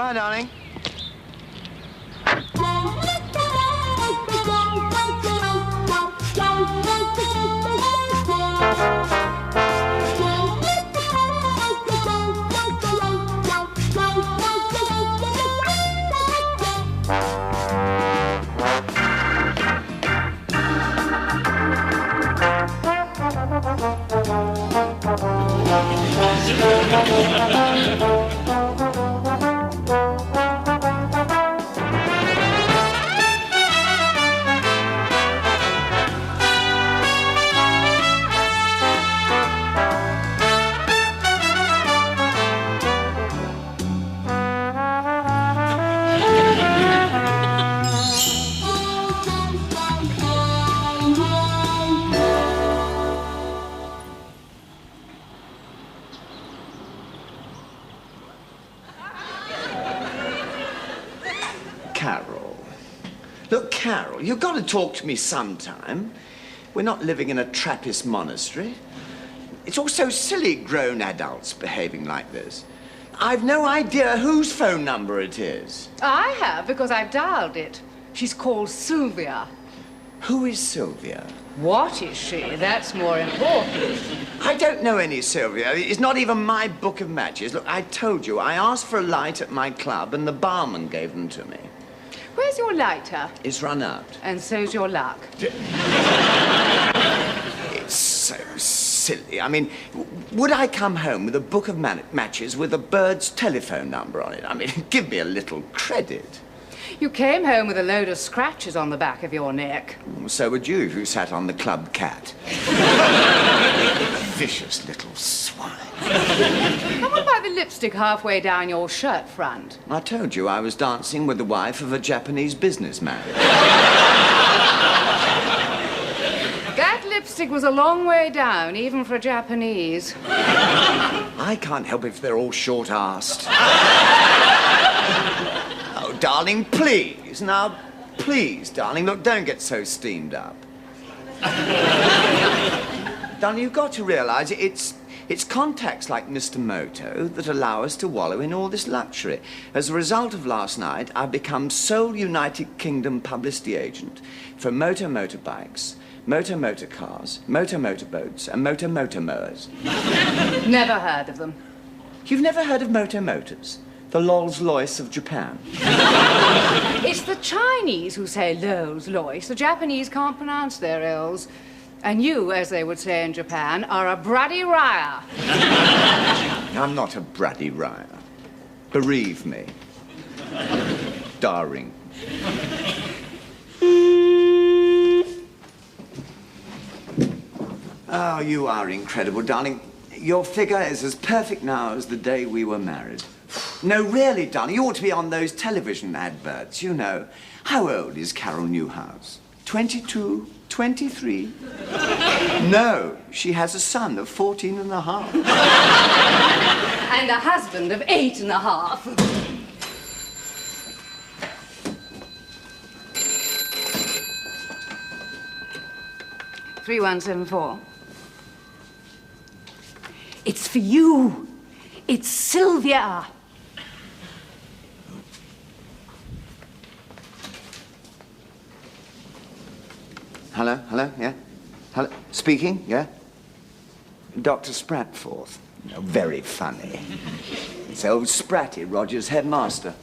Goodbye, darling. Carol. Look, Carol, you've got to talk to me sometime. We're not living in a Trappist monastery. It's all so silly, grown adults behaving like this. I've no idea whose phone number it is. I have, because I've dialed it. She's called Sylvia. Who is Sylvia? What is she? That's more important. I don't know any Sylvia. It's not even my book of matches. Look, I told you, I asked for a light at my club and the barman gave them to me. Where's your lighter? It's run out. And so's your luck. It's so silly. I mean, would I come home with a book of matches with a bird's telephone number on it? I mean, give me a little credit. You came home with a load of scratches on the back of your neck. So would you if you sat on the club cat. Vicious little swine. How about the lipstick halfway down your shirt front? I told you I was dancing with the wife of a Japanese businessman. That lipstick was a long way down, even for a Japanese. I can't help if they're all short-arsed. Oh, darling, please. Now, please, darling, look, don't get so steamed up. Darling, you've got to realise it's contacts like Mr. Moto that allow us to wallow in all this luxury. As a result of last night, I've become sole United Kingdom publicity agent for motor motorbikes, motor motorcars, motor motorboats, and motor motor mowers. Never heard of them. You've never heard of motor motors? The Rolls-Royce of Japan. It's the Chinese who say Rolls-Royce. The Japanese can't pronounce their L's. And you, as they would say in Japan, are a bruddy ryer. I'm not a bruddy ryer. Bereave me. Darling. Oh, you are incredible, darling. Your figure is as perfect now as the day we were married. No, really, darling, you ought to be on those television adverts, you know. How old is Carol Newhouse? 22? 23? No, she has a son of 14 and a half. And a husband of 8 and a half. 3174. It's for you. It's Sylvia. Hello, yeah? Hello, speaking, yeah? Dr. Spratforth. Oh, very funny. It's old Spratty, Roger's headmaster.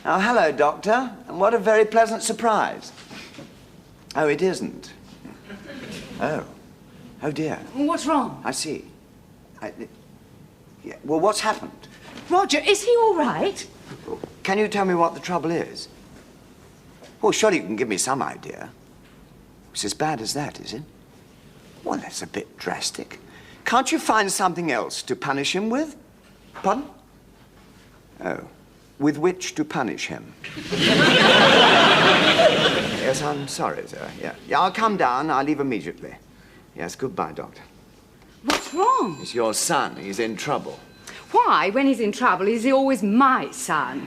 Oh, hello, Doctor. And what a very pleasant surprise. Oh, it isn't. Oh. Oh, dear. What's wrong? I see. Yeah. Well, what's happened? Roger, is he all right? Can you tell me what the trouble is? Well, surely you can give me some idea. It's as bad as that, is it? Well, that's a bit drastic. Can't you find something else to punish him with? Pardon? Oh, with which to punish him? Yes, I'm sorry, sir. Yeah, I'll come down. I'll leave immediately. Yes, goodbye, Doctor. What's wrong? It's your son. He's in trouble. Why, when he's in trouble, is he always my son?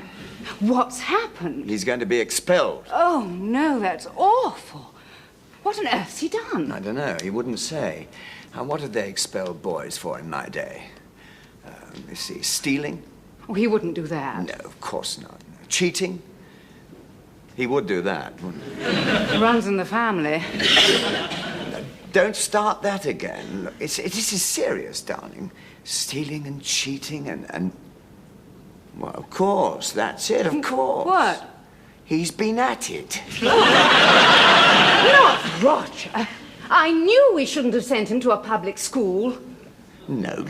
What's happened? He's going to be expelled. Oh, no, that's awful. What on earth's he done? I don't know. He wouldn't say. What did they expel boys for in my day? Let's see, stealing, Oh, he wouldn't do that. No, of course not. Cheating? He would do that, wouldn't he? It runs in the family. Don't start that again. This is serious, darling. Stealing and cheating and... Well, of course, that's it, of course. What? He's been at it. Not Roger. I knew we shouldn't have sent him to a public school. No.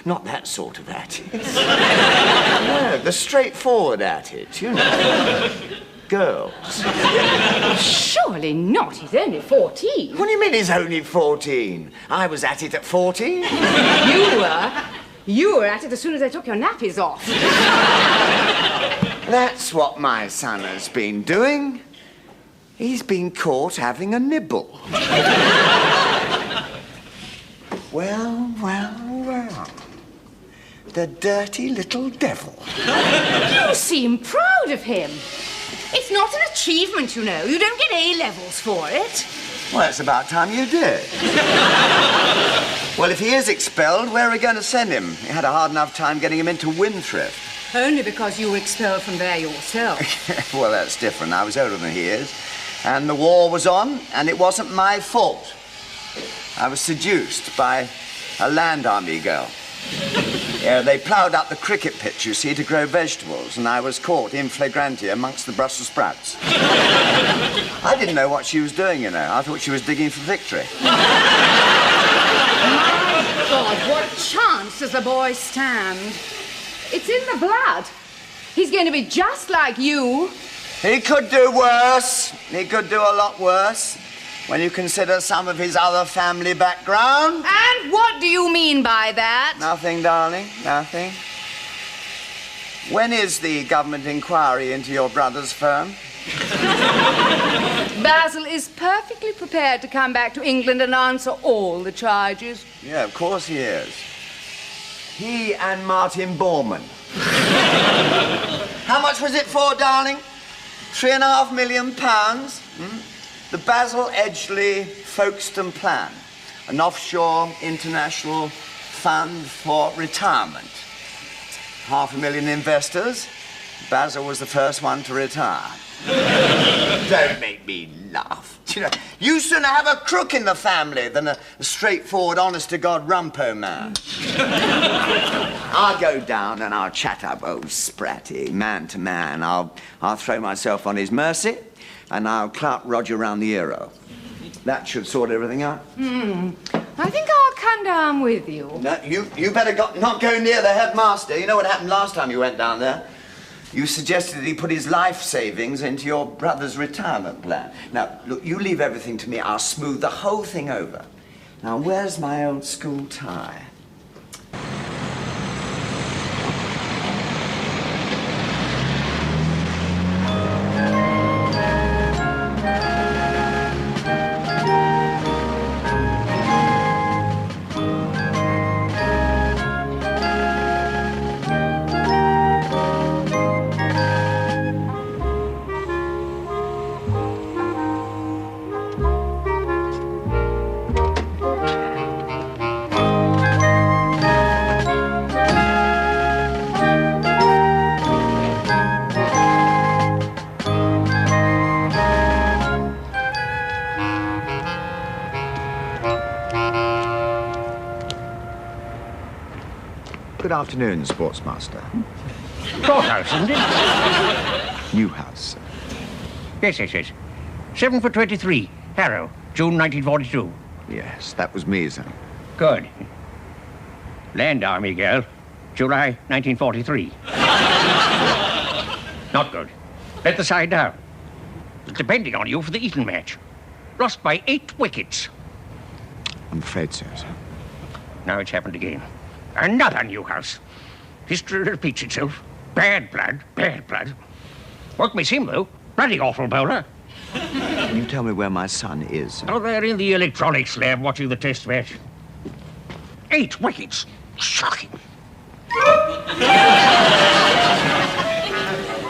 Not that sort of at it. No, the straightforward at it, you know. Girls. Surely not. He's only 14. What do you mean he's only 14? I was at it at 14. You were at it as soon as they took your nappies off. That's what my son has been doing. He's been caught having a nibble. Well. The dirty little devil. You seem proud of him. It's not an achievement, you know. You don't get A-levels for it. Well, it's about time you did. Well, if he is expelled, where are we going to send him? You had a hard enough time getting him into Winthrop. Only because you were expelled from there yourself. Well, that's different. I was older than he is. And the war was on, and it wasn't my fault. I was seduced by a land army girl. Yeah, they ploughed up the cricket pitch, you see, to grow vegetables, and I was caught in flagranti amongst the Brussels sprouts. I didn't know what she was doing, you know. I thought she was digging for victory. My God, what chance does the boy stand? It's in the blood. He's going to be just like you. He could do worse. He could do a lot worse. When you consider some of his other family background. And what do you mean by that? Nothing, darling, nothing. When is the government inquiry into your brother's firm? Basil is perfectly prepared to come back to England and answer all the charges. Yeah, of course he is. He and Martin Bormann. How much was it for, darling? £3.5 million? The Basil Edgley Folkestone Plan, an offshore international fund for retirement. 500,000 investors. Basil was the first one to retire. Don't make me laugh. You know, you sooner have a crook in the family than a straightforward, honest-to-God rumpo man. I'll go down and I'll chat up old Spratty, man to man. I'll throw myself on his mercy. And I'll clap Roger round the euro. That should sort everything out. I think I'll come down with you. No, you better not go near the headmaster. You know what happened last time you went down there? You suggested that he put his life savings into your brother's retirement plan. Now, look, you leave everything to me. I'll smooth the whole thing over. Now, where's my old school tie? Good afternoon, Sportsmaster. Courthouse, isn't it? Newhouse, sir. Yes. 7 for 23, Harrow, June 1942. Yes, that was me, sir. Good. Land Army girl, July 1943. Not good. Let the side down. It's depending on you for the Eton match. Lost by 8 wickets. I'm afraid so, sir. Now it's happened again. Another Newhouse. History repeats itself. Bad blood. Worked me sim, though. Bloody awful bowler. Can you tell me where my son is, sir? Oh, they're in the electronics lab watching the test match. 8 wickets. Shocking.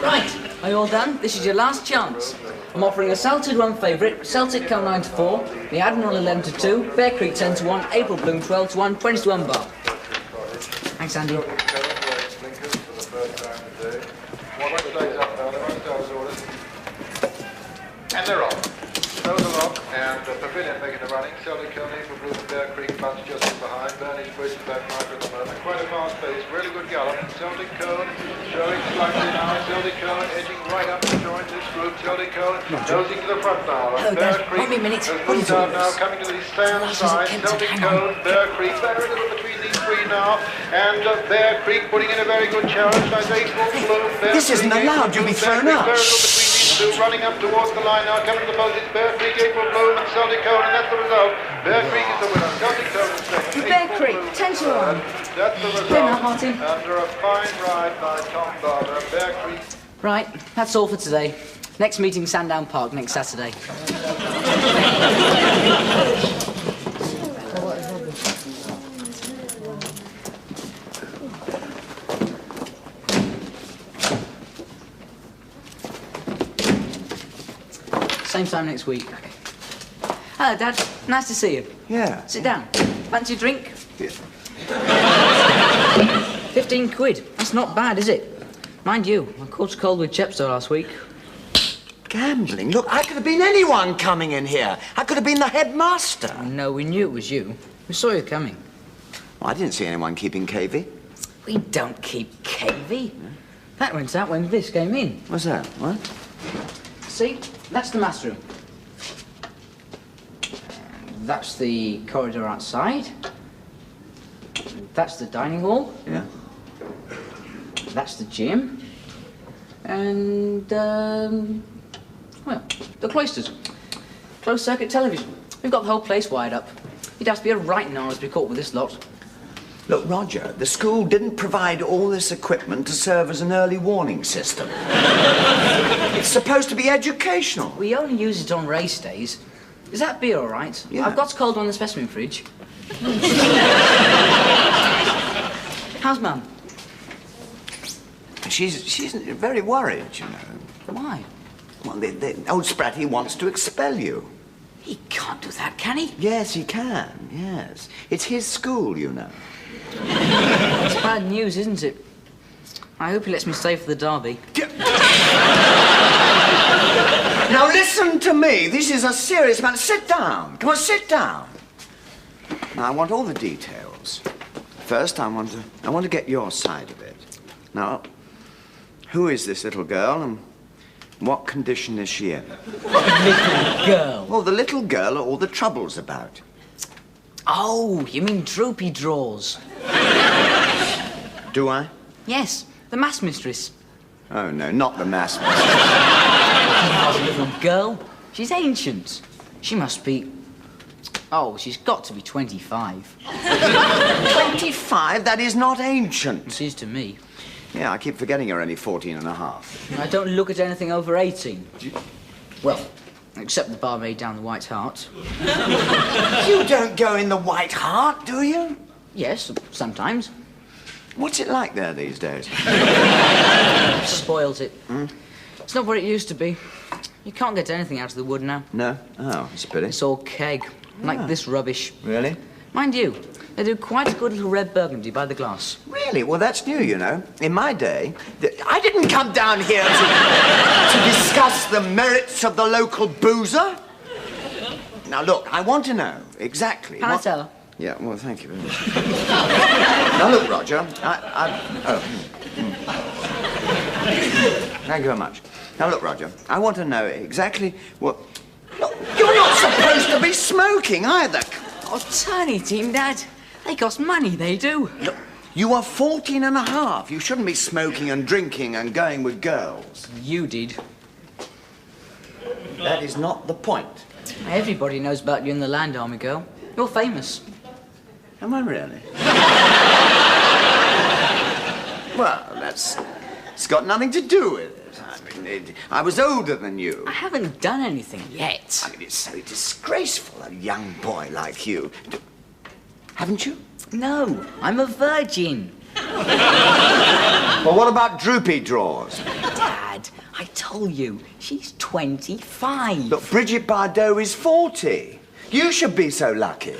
Right, are you all done? This is your last chance. I'm offering a Salted 1 favourite, Celtic Come 9-4, the Admiral 11-2, Bear Creek 10-1, April Bloom 12-1, 20-1 bar. Thanks, Andy. today. Well, when the day's up now, they won't start as orders. And they're off. Those are off, and Pavilion making the running. Celtic Coney for Blue and Bear Creek bunch just in behind. Bernie's bridge and back marker at the moment. Quite a fast pace, really good gallop. Celtic Cone showing slightly now. Celtic Cone edging right up to join this group. Celtic Cone nosing to the front now. Hello, Dad. Wait a minute. Has moved down now, coming to the stand side. Celtic Cone, Bear Creek, they're a little between these three now. And Bear Creek putting in a very good challenge. Like April Bloom. This isn't allowed. You'll be thrown out. Running up towards the line now, coming to the post, it's Bear Creek, April Bloom and Celtic Cone, and that's the result. Bear Creek is the winner, Celtic Cone is second. Bear Creek, 10 to 1. That's the result. Dinner, Marty. Under a fine ride by Tom Barber, Bear Creek. Right, that's all for today. Next meeting, Sandown Park, next Saturday. Same time next week. Hello, Dad. Nice to see you. Yeah. Sit down. Fancy a drink? Yeah. 15 quid. That's not bad, is it? Mind you, I caught a cold with Chepstow last week. Gambling? Look, I could have been anyone coming in here. I could have been the headmaster. No, we knew it was you. We saw you coming. Well, I didn't see anyone keeping KV. We don't keep KV. That went out when this came in. What's that? What? See? That's the master room. That's the corridor outside. That's the dining hall. Yeah. That's the gym. And, well, the cloisters. Closed circuit television. We've got the whole place wired up. You'd have to be a right narrow to be caught with this lot. Look, Roger, the school didn't provide all this equipment to serve as an early warning system. It's supposed to be educational. We only use it on race days. Is that beer all right? Yeah. I've got cold on the specimen fridge. How's Mum? She's very worried, you know. Why? Well, old Spratty wants to expel you. He can't do that, can he? Yes, he can, yes. It's his school, you know. It's bad news, isn't it? I hope he lets me stay for the derby. Now listen to me. This is a serious matter. Sit down. Come on, sit down. Now I want all the details. First, I want to get your side of it. Now, who is this little girl and what condition is she in? Little girl. Well, the little girl all the trouble's about. Oh, you mean droopy drawers? Do I? Yes, the maths mistress. Oh, no, not the mass. She's not a little girl. She's ancient. She must be... Oh, she's got to be 25. 25? That is not ancient. It is to me. Yeah, I keep forgetting you're only 14 and a half. I don't look at anything over 18. Well, except the barmaid down the White Hart. You don't go in the White Hart, do you? Yes, sometimes. What's it like there these days? Spoils it. It's not what it used to be. You can't get anything out of the wood now. No? Oh, it's a pity. It's all keg, like this rubbish. Really? Mind you, they do quite a good little red burgundy by the glass. Really? Well, that's new, you know. In my day, I didn't come down here to discuss the merits of the local boozer. Now, look, I want to know exactly Can I tell her? Yeah, well, thank you very much. Now, look, Roger, Thank you very much. Now, look, Roger, I want to know exactly what... Look, you're not supposed to be smoking either. Oh, turn it in, Dad. They cost money, they do. Look, you are 14 and a half. You shouldn't be smoking and drinking and going with girls. You did. That is not the point. Everybody knows about you in the Land Army, girl. You're famous. Am I really? Well, it's got nothing to do with it. I mean, I was older than you. I haven't done anything yet. I mean, it's so disgraceful, a young boy like you. Haven't you? No, I'm a virgin. Well, what about droopy drawers? Dad, I told you, she's 25. Look, Bridget Bardot is 40. You should be so lucky.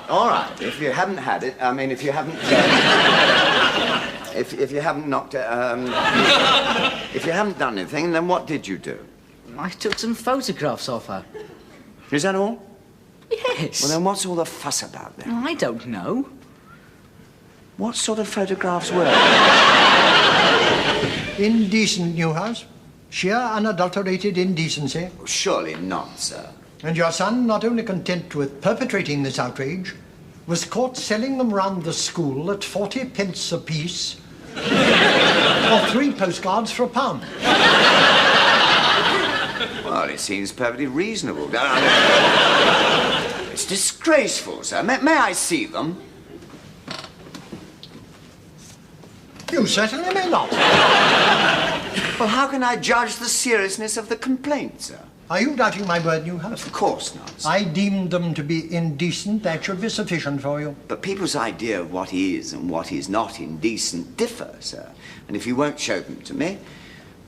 All right. If you haven't had it, if you haven't... If you haven't knocked it, if you haven't done anything, then what did you do? I took some photographs of her. Is that all? Yes. Well, then what's all the fuss about then? I don't know. What sort of photographs were they? Indecent, Newhouse. Sheer unadulterated indecency. Oh, surely not, sir. And your son, not only content with perpetrating this outrage, was caught selling them round the school at 40 pence apiece, or 3 postcards for £1. Well, it seems perfectly reasonable. It's disgraceful, sir. May I see them? You certainly may not. Well, how can I judge the seriousness of the complaint, sir? Are you doubting my word, Newhouse? Of course not, sir. I deemed them to be indecent. That should be sufficient for you. But people's idea of what is and what is not indecent differ, sir. And if you won't show them to me,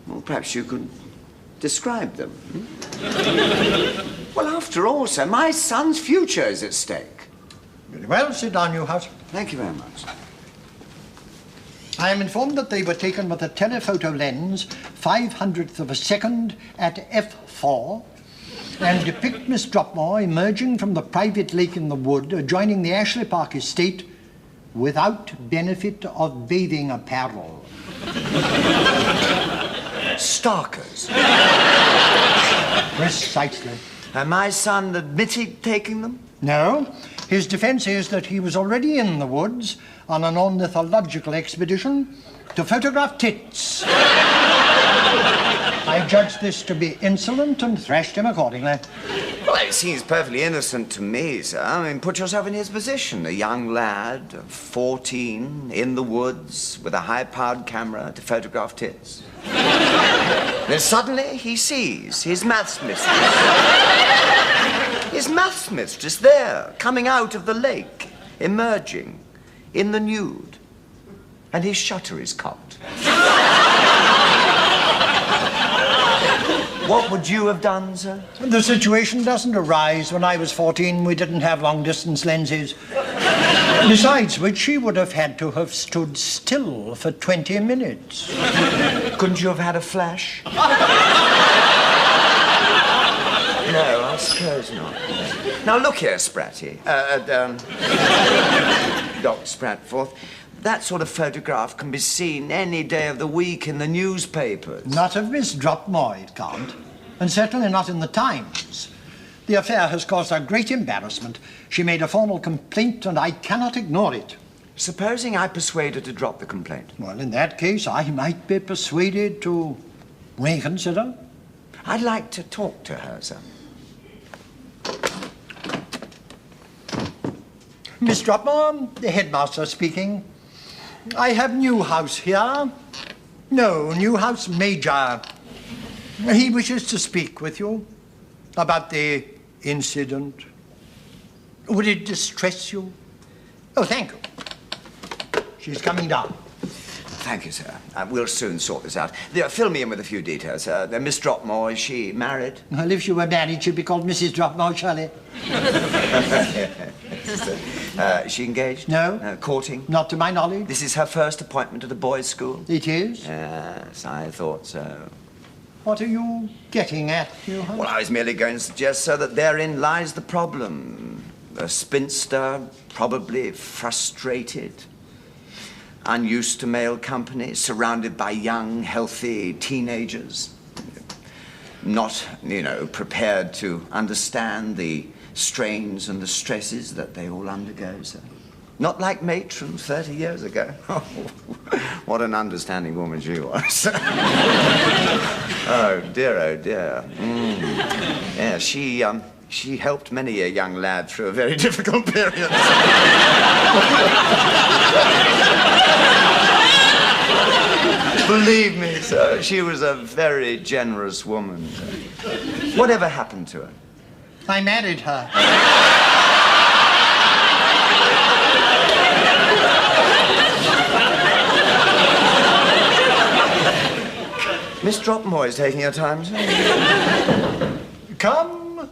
well, perhaps you could describe them. Well, after all, sir, my son's future is at stake. Very well. Sit down, Newhouse. Thank you very much. I am informed that they were taken with a telephoto lens, 500th of a second at f4, and depict Miss Dropmore emerging from the private lake in the wood adjoining the Ashley Park estate without benefit of bathing apparel. Stalkers. Precisely. And my son admitted taking them? No. His defense is that he was already in the woods on an ornithological expedition to photograph tits. I judged this to be insolent and thrashed him accordingly. Well, it seems perfectly innocent to me, sir. I mean, put yourself in his position. A young lad of 14, in the woods, with a high-powered camera to photograph tits. Then suddenly he sees his maths mistress. His maths mistress there, coming out of the lake, emerging in the nude. And his shutter is cocked. What would you have done, sir? The situation doesn't arise. When I was 14, we didn't have long-distance lenses. Besides which, she would have had to have stood still for 20 minutes. Couldn't you have had a flash? No, I suppose not. Now, look here, Spratty. Dr. Spratforth. That sort of photograph can be seen any day of the week in the newspapers. Not of Miss Dropmore, it can't. And certainly not in the Times. The affair has caused her great embarrassment. She made a formal complaint, and I cannot ignore it. Supposing I persuade her to drop the complaint? Well, in that case, I might be persuaded to reconsider. I'd like to talk to her, sir. Miss Dropmore, the headmaster speaking. I have Newhouse here. No, Newhouse Major. He wishes to speak with you about the incident. Would it distress you? Oh, thank you. She's coming down. Thank you, sir. We'll soon sort this out. Fill me in with a few details. Miss Dropmore, is she married? Well, if she were married, she'd be called Mrs. Dropmore, surely. Is she engaged? No. Courting? Not to my knowledge. This is her first appointment at a boys' school? It is? Yes, I thought so. What are you getting at, Newhouse? Well, I was merely going to suggest, sir, that therein lies the problem. A spinster, probably frustrated, unused to male company, surrounded by young, healthy teenagers. Not, prepared to understand the strains and the stresses that they all undergo, sir. Not like Matron 30 years ago. Oh, what an understanding woman she was. Oh, dear, oh, dear. Yeah, she helped many a young lad through a very difficult period. Believe me, sir, she was a very generous woman. Whatever happened to her? I married her. Miss Dropmore is taking her time, sir. Come.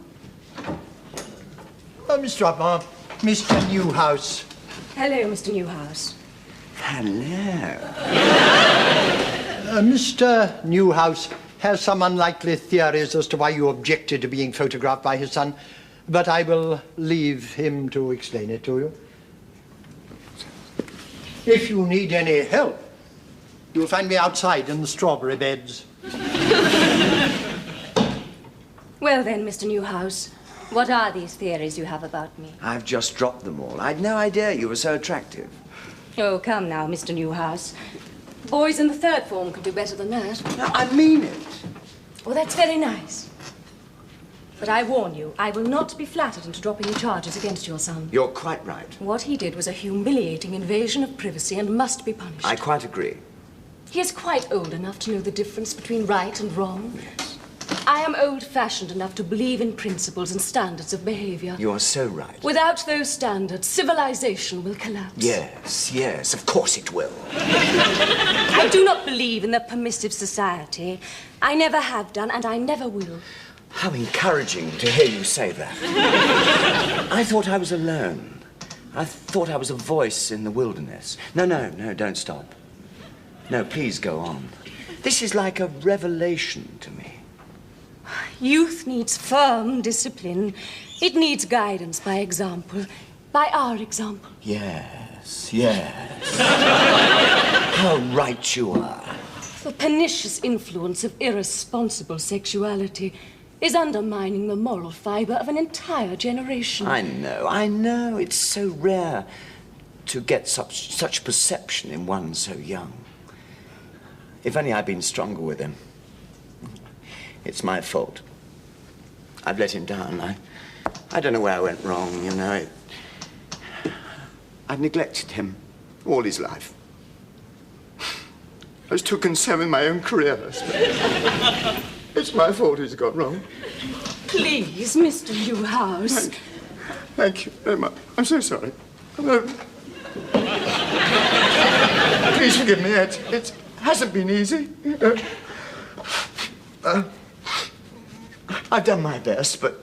Oh, Miss Dropmore, Mr. Newhouse. Hello, Mr. Newhouse. Hello. Mr. Newhouse has some unlikely theories as to why you objected to being photographed by his son, but I will leave him to explain it to you. If you need any help, you'll find me outside in the strawberry beds. Well then, Mr. Newhouse, what are these theories you have about me? I've just dropped them all. I'd no idea you were so attractive. Oh, come now, Mr. Newhouse. Boys in the third form could do better than that. No, I mean it. Well, that's very nice. But I warn you, I will not be flattered into dropping any charges against your son. You're quite right. What he did was a humiliating invasion of privacy and must be punished. I quite agree. He is quite old enough to know the difference between right and wrong. Yes. I am old-fashioned enough to believe in principles and standards of behavior. You are so right. Without those standards, civilization will collapse. Yes, of course it will. I do not believe in the permissive society. I never have done, and I never will. How encouraging to hear you say that. I thought I was alone. I thought I was a voice in the wilderness. No, don't stop. No, please go on. This is like a revelation to me. Youth needs firm discipline. It needs guidance by example, by our example. Yes. How right you are. The pernicious influence of irresponsible sexuality is undermining the moral fiber of an entire generation. I know. It's so rare to get such perception in one so young. If only I'd been stronger with him. It's my fault. I've let him down. I don't know where I went wrong, you know. I've neglected him all his life. I was too concerned with my own career. It's my fault he's got wrong. Please, Mr. Newhouse. Thank you very much. I'm so sorry. Please forgive me. It hasn't been easy. I've done my best, but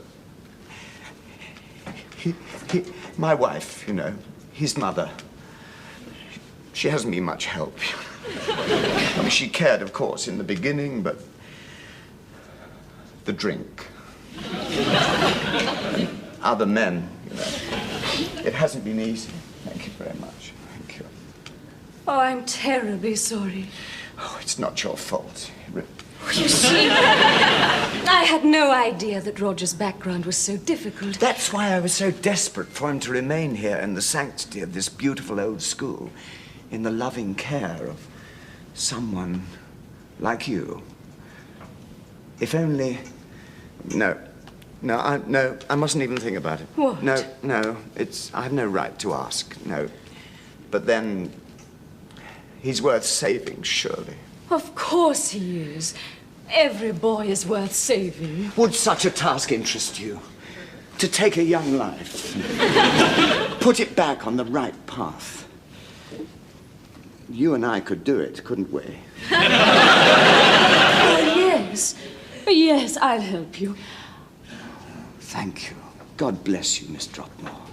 my wife, you know, his mother, she hasn't been much help. I mean, she cared, of course, in the beginning, but the drink, other men, you know, it hasn't been easy. Thank you very much. Thank you. Oh, I'm terribly sorry. Oh, it's not your fault. You see, I had no idea that Roger's background was so difficult. That's why I was so desperate for him to remain here in the sanctity of this beautiful old school, in the loving care of someone like you. If only... No, I mustn't even think about it. What? No, I have no right to ask, no. But then, he's worth saving, surely. Of course he is. Every boy is worth saving. Would such a task interest you? To take a young life, put it back on the right path. You and I could do it, couldn't we? Oh, yes. Yes, I'll help you. Thank you. God bless you, Miss Dropmore.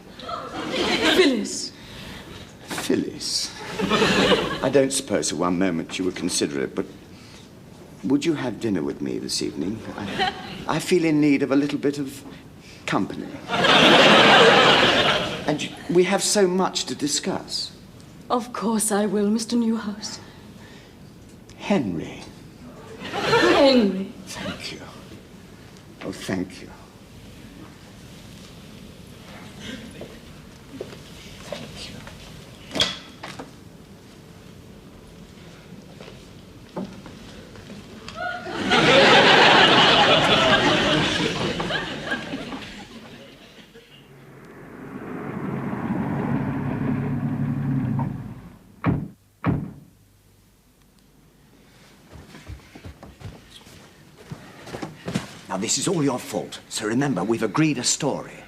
Phyllis. Phyllis. I don't suppose for one moment you would consider it, but would you have dinner with me this evening? I feel in need of a little bit of company. And we have so much to discuss. Of course I will, Mr. Newhouse. Henry. Henry. Thank you. Oh, thank you. Now, this is all your fault. So remember, we've agreed a story.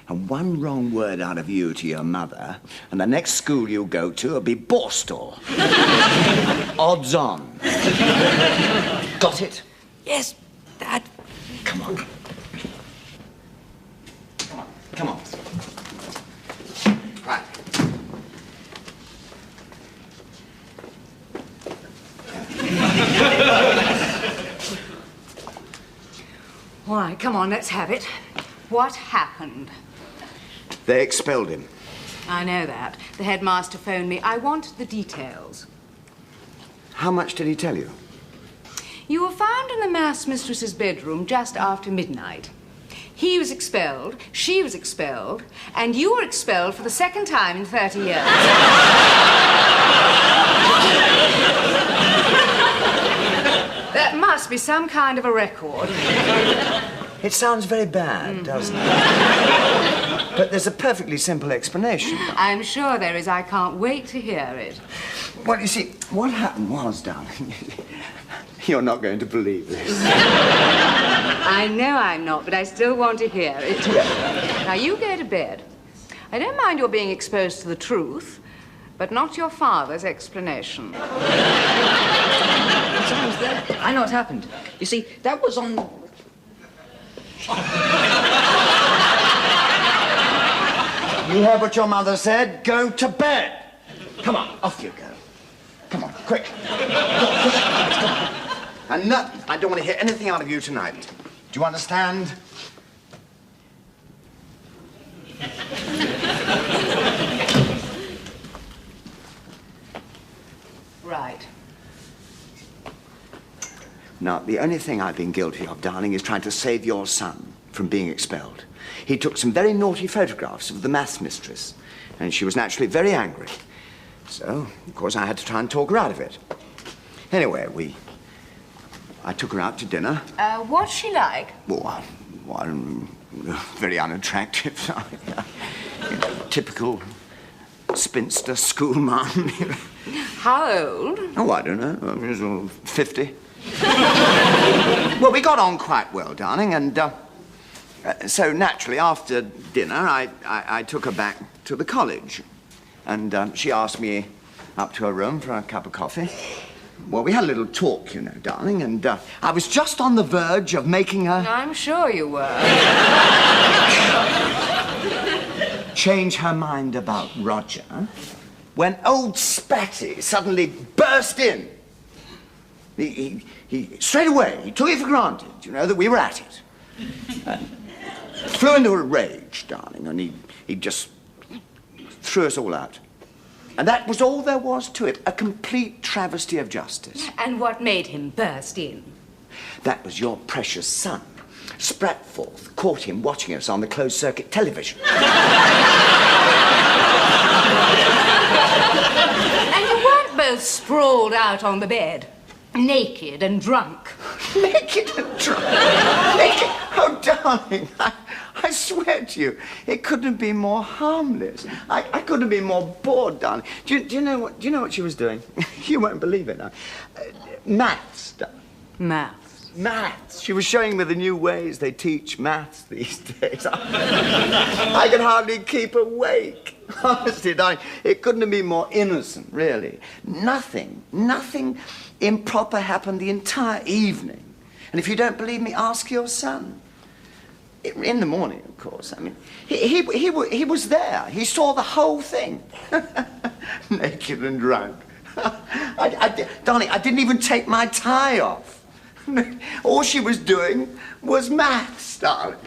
And one wrong word out of you to your mother, and the next school you go to will be Borstal. Odds on. Got it? Yes, Dad. Come on. Come on. Right. right, come on, let's have it. What happened? They expelled him. I know that. The headmaster phoned me. I want the details. How much did he tell you? You were found in the maths mistress's bedroom just after midnight. He was expelled, she was expelled, and you were expelled for the second time in 30 years. That must be some kind of a record. It sounds very bad, doesn't it? But there's a perfectly simple explanation. I'm sure there is. I can't wait to hear it. Well, you see, what happened was, darling, you're not going to believe this. I know I'm not, but I still want to hear it. Now, you go to bed. I don't mind your being exposed to the truth, but not your father's explanation. I know what happened. You see, that was on... You heard what your mother said? Go to bed. Come on, off you go. Come on, quick. Come on. And nothing. I don't want to hear anything out of you tonight. Do you understand? Right. Now, the only thing I've been guilty of, darling, is trying to save your son from being expelled. He took some very naughty photographs of the maths mistress, and she was naturally very angry. So, of course, I had to try and talk her out of it. Anyway, I took her out to dinner. What's she like? Well, very unattractive. Typical spinster schoolmarm. How old? Oh, I don't know. 50. Well, we got on quite well, darling, and so naturally, after dinner, I took her back to the college, and she asked me up to her room for a cup of coffee. Well, we had a little talk, you know, darling, and I was just on the verge of making her... I'm sure you were. change her mind about Roger, when old Spatty suddenly burst in. He straight away, he took it for granted, you know, that we were at it. Flew into a rage, darling, and he just threw us all out. And that was all there was to it, a complete travesty of justice. And what made him burst in? That was your precious son. Spratforth caught him watching us on the closed-circuit television. And you weren't both sprawled out on the bed, naked and drunk. Naked and drunk? Naked? Oh, darling, I swear to you, it couldn't have been more harmless. I couldn't have been more bored, darling. Do you know what she was doing? You won't believe it now. Maths, darling. Maths. She was showing me the new ways they teach maths these days. I could hardly keep awake. Honestly, darling, it couldn't have been more innocent, really. Nothing improper happened the entire evening. And if you don't believe me, ask your son. In the morning, of course. I mean, he was there. He saw the whole thing. Naked and drunk. Darling, I didn't even take my tie off. All she was doing was maths, darling.